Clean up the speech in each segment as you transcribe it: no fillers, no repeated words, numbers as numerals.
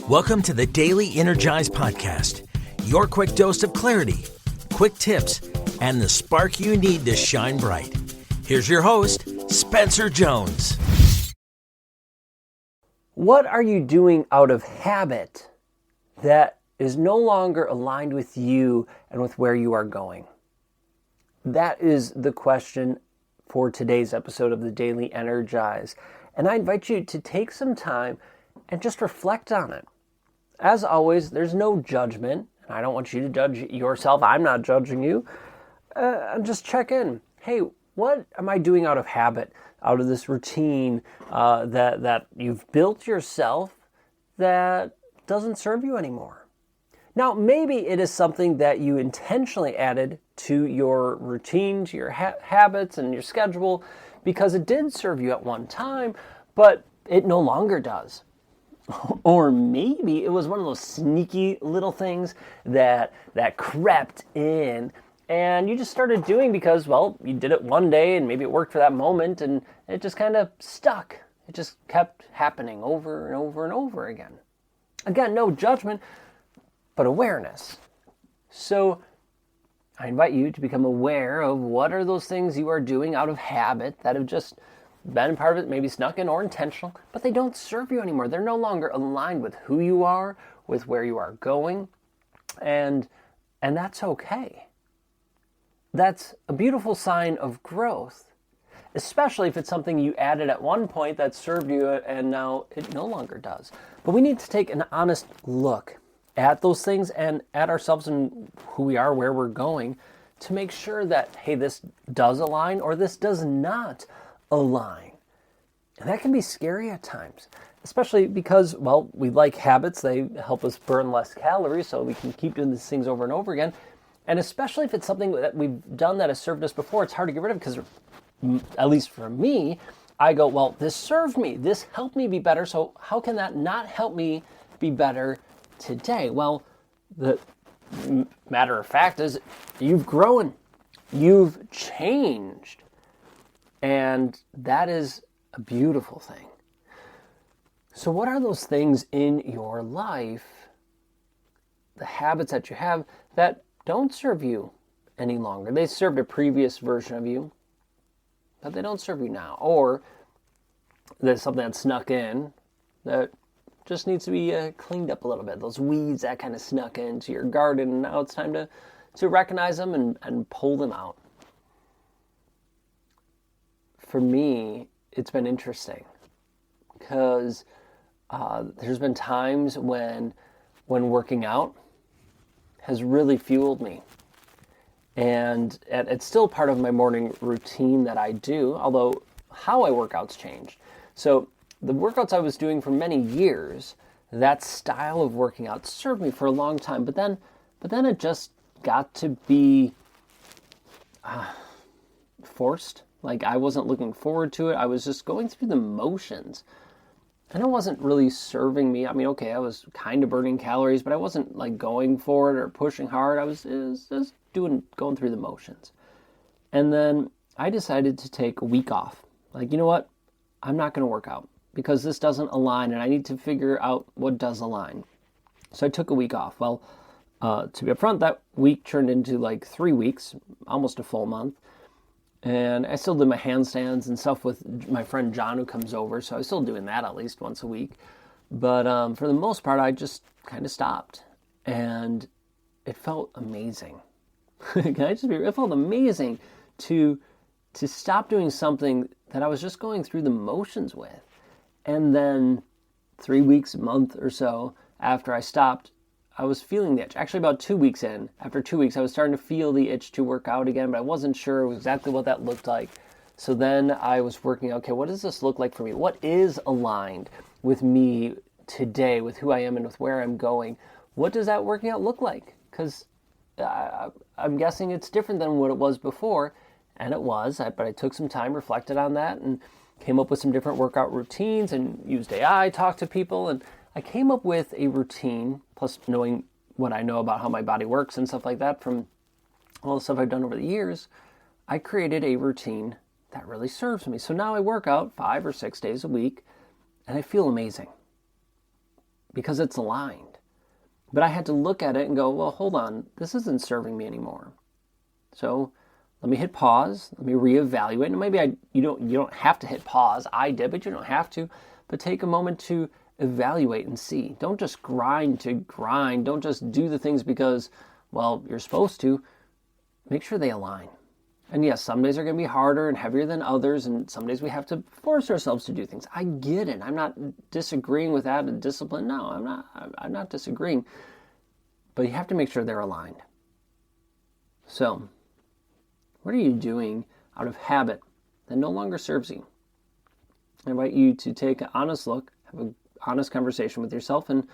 Welcome to the Daily Energize podcast, your quick dose of clarity, quick tips, and the spark you need to shine bright. Here's your host, Spencer Jones. What are you doing out of habit that is no longer aligned with you and with where you are going? That is the question for today's episode of the Daily Energize. And I invite you to take some time and just reflect on it. As always, there's no judgment. I don't want you to judge yourself. I'm not judging you. Just check in. Hey, what am I doing out of habit, out of this routine that you've built yourself that doesn't serve you anymore? Now, maybe it is something that you intentionally added to your routine, to your habits and your schedule because it did serve you at one time, but it no longer does. Or maybe it was one of those sneaky little things that crept in and you just started doing because, well, you did it one day and maybe it worked for that moment and it just kind of stuck. It just kept happening over and over and over again. Again, no judgment, but awareness. So I invite you to become aware of what are those things you are doing out of habit that have just been part of it, maybe snuck in or intentional, but they don't serve you anymore. They're no longer aligned with who you are, with where you are going, and that's okay. That's a beautiful sign of growth, especially if it's something you added at one point that served you and now it no longer does. But we need to take an honest look at those things and at ourselves and who we are, where we're going, to make sure that, hey, this does align or this does not align. And that can be scary at times, especially because, well, we like habits. They help us burn less calories so we can keep doing these things over and over again. And especially if it's something that we've done that has served us before, it's hard to get rid of because, at least for me, I go, well, this served me. This helped me be better. So how can that not help me be better today? Well, the matter of fact is you've grown. You've changed. And that is a beautiful thing. So what are those things in your life, the habits that you have that don't serve you any longer? They served a previous version of you, but they don't serve you now. Or there's something that snuck in that just needs to be cleaned up a little bit. Those weeds that kind of snuck into your garden, and now it's time to recognize them and pull them out. For me, it's been interesting because there's been times when working out has really fueled me. And it's still part of my morning routine that I do, although how I work out's changed. So the workouts I was doing for many years, that style of working out served me for a long time. But then it just got to be forced. Like I wasn't looking forward to it. I was just going through the motions. And it wasn't really serving me. I mean, okay, I was kind of burning calories, but I wasn't like going for it or pushing hard. I was just going through the motions. And then I decided to take a week off. Like, you know what? I'm not going to work out because this doesn't align and I need to figure out what does align. So I took a week off. Well, to be upfront, that week turned into like 3 weeks, almost a full month. And I still do my handstands and stuff with my friend John who comes over. So I was still doing that at least once a week. But for the most part, I just kind of stopped. And it felt amazing. It felt amazing to stop doing something that I was just going through the motions with. And then 3 weeks, a month or so after I stopped, I was feeling the itch. Actually, about 2 weeks in. After 2 weeks, I was starting to feel the itch to work out again, but I wasn't sure exactly what that looked like. So then I was working, okay, what does this look like for me? What is aligned with me today, with who I am and with where I'm going? What does that working out look like? Because I'm guessing it's different than what it was before, and it was, but I took some time, reflected on that, and came up with some different workout routines and used AI, talked to people, and I came up with a routine, plus knowing what I know about how my body works and stuff like that from all the stuff I've done over the years, I created a routine that really serves me. So now I work out 5 or 6 days a week, and I feel amazing. because it's aligned. But I had to look at it and go, well, hold on, this isn't serving me anymore. So let me hit pause. Let me reevaluate. And maybe you don't have to hit pause. I did, but you don't have to. But take a moment to evaluate and see. Don't just grind to grind. Don't just do the things because, well, you're supposed to. Make sure they align. And yes, some days are going to be harder and heavier than others, and some days we have to force ourselves to do things. I get it. I'm not disagreeing with that and discipline. No, I'm not disagreeing. But you have to make sure they're aligned. So, what are you doing out of habit that no longer serves you? I invite you to take an honest look, have an honest conversation with yourself, and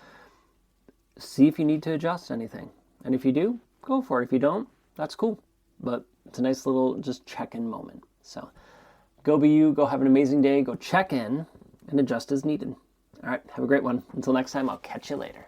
see if you need to adjust anything. And if you do, go for it. If you don't, that's cool. But it's a nice little just check-in moment. So go be you, go have an amazing day, go check in, and adjust as needed. All right, have a great one. Until next time, I'll catch you later.